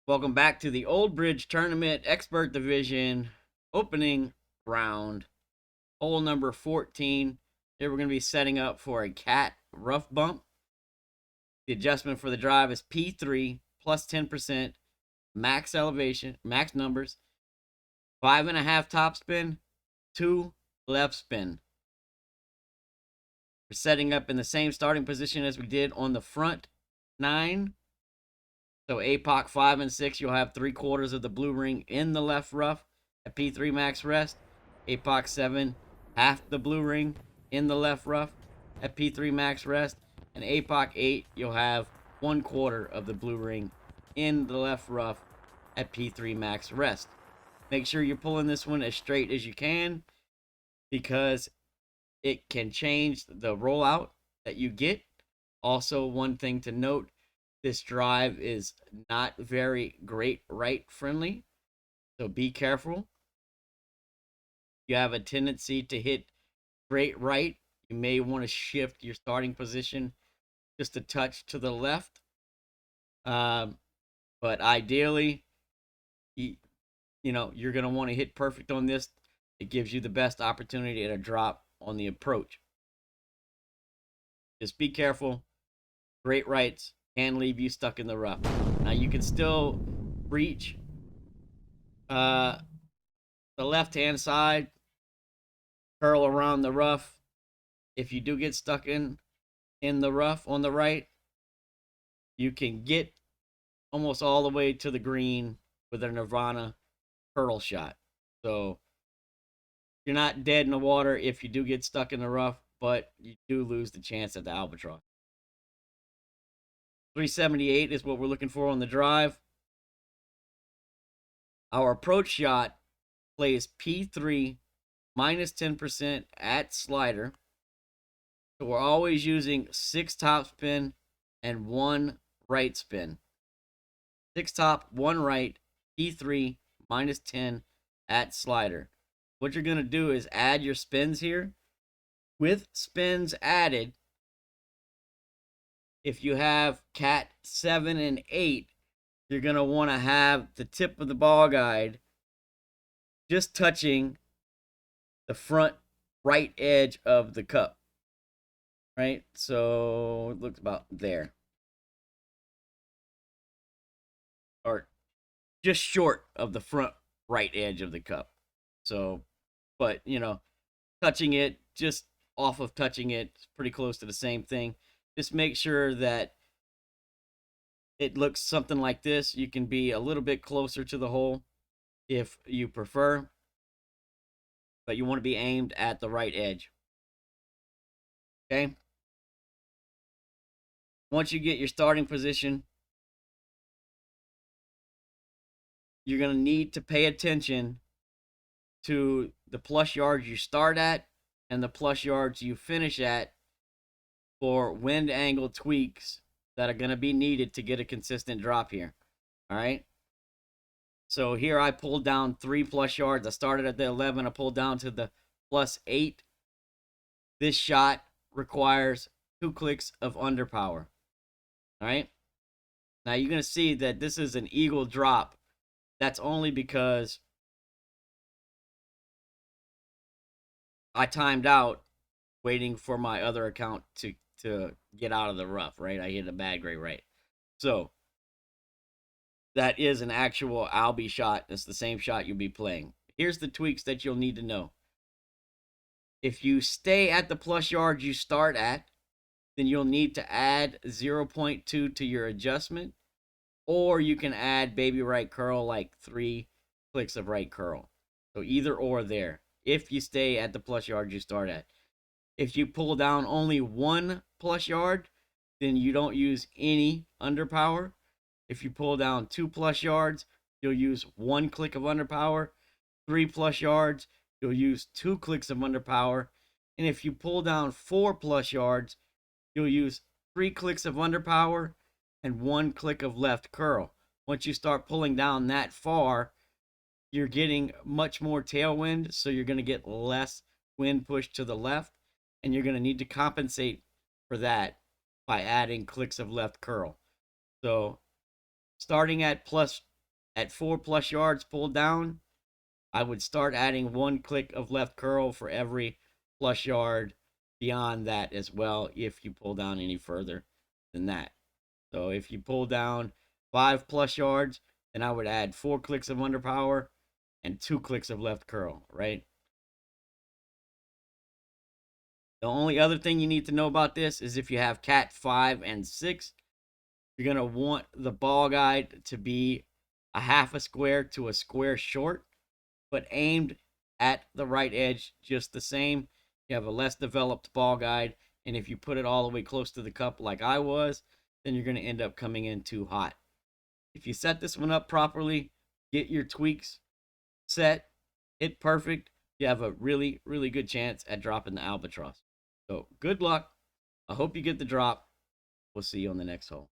Welcome back to the Old Bridge Tournament Expert Division opening round, hole number 14. Here we're going to be setting up for a cat rough bump. The adjustment for the drive is P3 plus 10%, max elevation, max numbers, 5.5 top spin, 2 left spin. We're setting up in the same starting position as we did on the front 9. So APOC 5 and 6, you'll have 3/4 of the blue ring in the left rough at P3 max rest. APOC 7, half the blue ring in the left rough at P3 max rest. And APOC 8, you'll have 1/4 of the blue ring in the left rough at P3 max rest. Make sure you're pulling this one as straight as you can because it can change the rollout that you get. Also, one thing to note, this drive is not very great right friendly, so be careful. You have a tendency to hit straight right. You may want to shift your starting position just a touch to the left. But ideally, you're going to want to hit perfect on this. It gives you the best opportunity at a drop on the approach. Just be careful. Great rights can leave you stuck in the rough. Now you can still reach the left-hand side, curl around the rough. If you do get stuck in the rough on the right, you can get almost all the way to the green with a Nirvana curl shot. So you're not dead in the water if you do get stuck in the rough, but you do lose the chance at the albatross. 378 is what we're looking for on the drive. Our approach shot plays P3 minus 10% at slider. So we're always using 6 top spin and 1 right spin. 6 top, 1 right, P3 minus 10 at slider. What you're going to do is add your spins here. With spins added, if you have cat 7 and 8, you're going to want to have the tip of the ball guide just touching the front right edge of the cup. Right? So it looks about there. Or just short of the front right edge of the cup. So, but, touching it, just off of touching it, it's pretty close to the same thing. Just make sure that it looks something like this. You can be a little bit closer to the hole if you prefer, but you want to be aimed at the right edge. Okay? Once you get your starting position, you're going to need to pay attention to the plus yards you start at and the plus yards you finish at for wind angle tweaks that are going to be needed to get a consistent drop here. All right. So here I pulled down 3 plus yards. I started at the 11. I pulled down to the plus 8. This shot requires 2 clicks of underpower. All right. Now you're going to see that this is an eagle drop. That's only because I timed out waiting for my other account to get out of the rough, right? I hit a bad grade right. So that is an actual Albi shot. It's the same shot you'll be playing. Here's the tweaks that you'll need to know. If you stay at the plus yards you start at, then you'll need to add 0.2 to your adjustment, or you can add baby right curl, like 3 clicks of right curl. So either or there, if you stay at the plus yard you start at. If you pull down only 1 plus yard, then you don't use any underpower. If you pull down 2 plus yards, you'll use 1 click of underpower. 3 plus yards, you'll use 2 clicks of underpower. And if you pull down 4 plus yards, you'll use 3 clicks of underpower and 1 click of left curl. Once you start pulling down that far, you're getting much more tailwind, so you're going to get less wind push to the left, and you're going to need to compensate for that by adding clicks of left curl. So starting at plus At 4+ yards pulled down, I would start adding 1 click of left curl for every plus yard beyond that as well, if you pull down any further than that. So if you pull down 5+ yards, then I would add 4 clicks of underpower and 2 clicks of left curl, right? The only other thing you need to know about this is if you have cat 5 and 6, you're going to want the ball guide to be a half a square to a square short, but aimed at the right edge just the same. You have a less developed ball guide, and if you put it all the way close to the cup like I was, then you're going to end up coming in too hot. If you set this one up properly, get your tweaks set, hit perfect, you have a really, really good chance at dropping the albatross. So good luck. I hope you get the drop. We'll see you on the next hole.